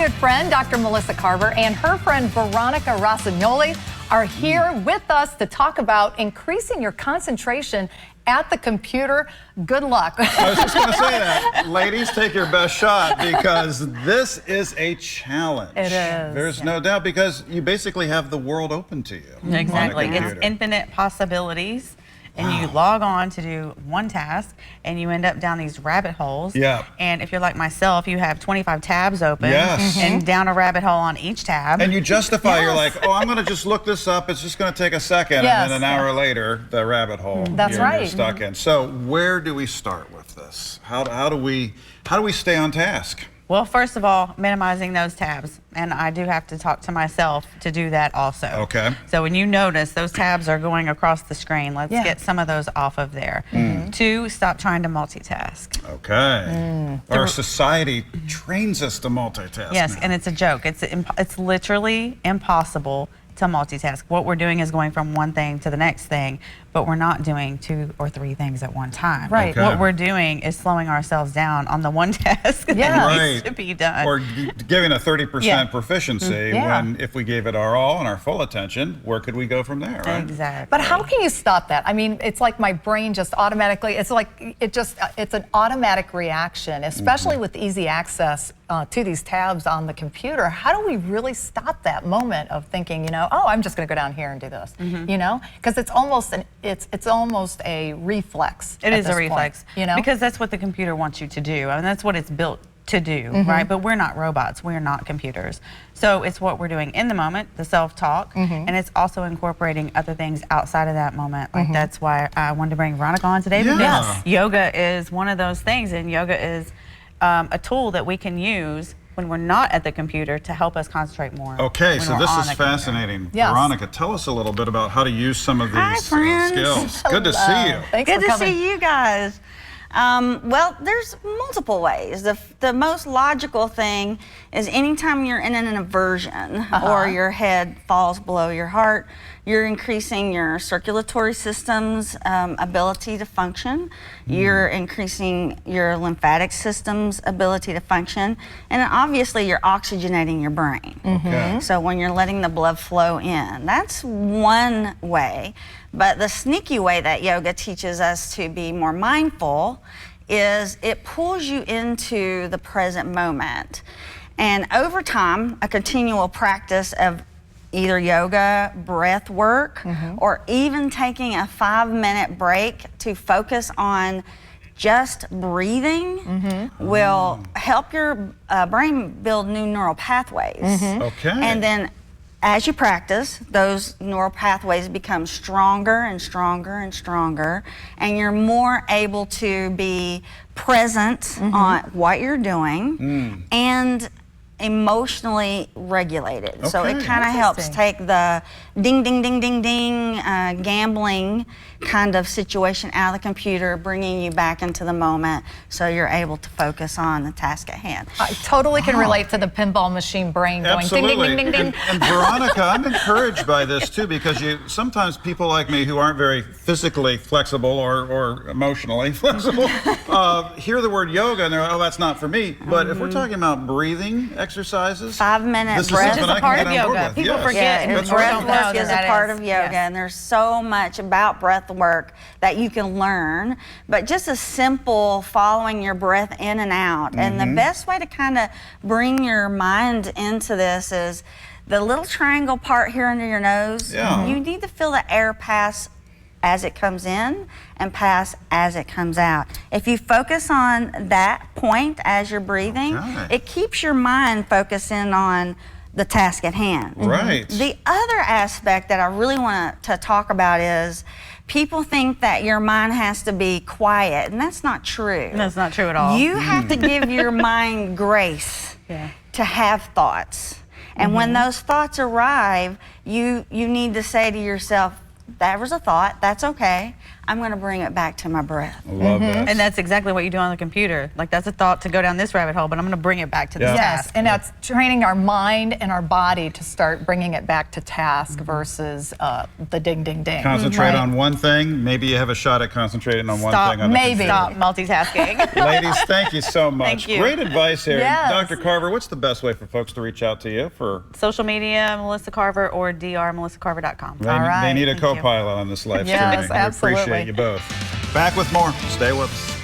good friend, Dr. Melissa Carver, and her friend, Veronica Rossignoli, are here with us to talk about increasing your concentration at the computer. Good luck. I was just going to say that. Ladies, take your best shot because this is a challenge. It is. There's no doubt because you basically have the world open to you. Exactly. It's infinite possibilities. And you log on to do one task, and you end up down these rabbit holes. Yeah. And if you're like myself, you have 25 tabs open, Yes. and down a rabbit hole on each tab. And you justify, Yes. you're like, oh, I'm going to just look this up. It's just going to take a second. Yes. And then an hour later, the rabbit hole That's you're right. stuck in. So where do we start with this? How do we stay on task? Well, first of all, minimizing those tabs. And I do have to talk to myself to do that also. Okay. So when you notice those tabs are going across the screen, let's get some of those off of there. 2, stop trying to multitask. Okay. Our society trains us to multitask. Yes, now. and it's a joke. It's literally impossible to multitask. What we're doing is going from one thing to the next thing, but we're not doing 2 or 3 things at one time. Right. Okay. What we're doing is slowing ourselves down on the one task that needs to be done. Or giving a 30% proficiency Yeah. when if we gave it our all and our full attention, where could we go from there, right? Exactly. But how can you stop that? I mean, it's like my brain just automatically, it's like, it's an automatic reaction, especially with easy access to these tabs on the computer. How do we really stop that moment of thinking, you know, oh, I'm just going to go down here and do this, you know? Because it's almost a reflex. It at is a this reflex, point, you know? because that's what the computer wants you to do, and that's what it's built to do, right? But we're not robots, we're not computers. So it's what we're doing in the moment, the self-talk, and it's also incorporating other things outside of that moment. Like that's why I wanted to bring Veronica on today, because yoga is one of those things, and yoga is a tool that we can use when we're not at the computer to help us concentrate more. Okay, when so we're this on is the computer. fascinating. Yes. Veronica, tell us a little bit about how to use some of these friends. skills. Good to see you. Thanks Good for to coming. see you guys. Well, there's multiple ways. The most logical thing is anytime you're in an aversion or your head falls below your heart, you're increasing your circulatory system's ability to function. You're increasing your lymphatic system's ability to function. And obviously you're oxygenating your brain. Okay. So when you're letting the blood flow in, that's one way. But the sneaky way that yoga teaches us to be more mindful is it pulls you into the present moment. And over time, a continual practice of either yoga, breath work, or even taking a 5-minute break to focus on just breathing will help your brain build new neural pathways. Okay. And then as you practice, those neural pathways become stronger and stronger and stronger, and you're more able to be present on what you're doing and emotionally regulated. So it Okay. kind of helps Interesting. take the ding, ding, ding, ding, ding, gambling kind of situation out of the computer, bringing you back into the moment so you're able to focus on the task at hand. I totally can relate to the pinball machine brain going Absolutely. ding, ding, ding, ding, ding. And Veronica, I'm encouraged by this too, because sometimes people like me who aren't very physically flexible or emotionally flexible hear the word yoga and they're like, oh, that's not for me. But if we're talking about breathing exercises, 5-minute this is breath. something Which is I a part can of get on board yoga. with. People Yes. forget and That's or right. don't know Breath work is that a part is. of yoga, and there's so much about breath work that you can learn, but just a simple following your breath in and out. And the best way to kind of bring your mind into this is the little triangle part here under your nose. Yeah. You need to feel the air pass as it comes in and pass as it comes out. If you focus on that point as you're breathing, Okay. it keeps your mind focusing on the task at hand. Right. The other aspect that I really want to talk about is people think that your mind has to be quiet, and that's not true. That's not true at all. You have to give your mind grace to have thoughts. And when those thoughts arrive, you need to say to yourself, that was a thought, that's okay. I'm going to bring it back to my breath. I love that. And that's exactly what you do on the computer. Like, that's a thought to go down this rabbit hole, but I'm going to bring it back to this Yeah. Yes, task. and that's training our mind and our body to start bringing it back to task versus the ding, ding, ding. Concentrate right? on one thing. Maybe you have a shot at concentrating on one Stop, thing on the maybe. computer. Stop multitasking. Ladies, thank you so much. Thank you. Great advice here. Yes. Dr. Carver, what's the best way for folks to reach out to you? Social media, Melissa Carver, or drmelissacarver.com. They, All right. they need a Thank you. co-pilot on this live Yes, streaming. We appreciate absolutely. you both. Back with more. Stay with us.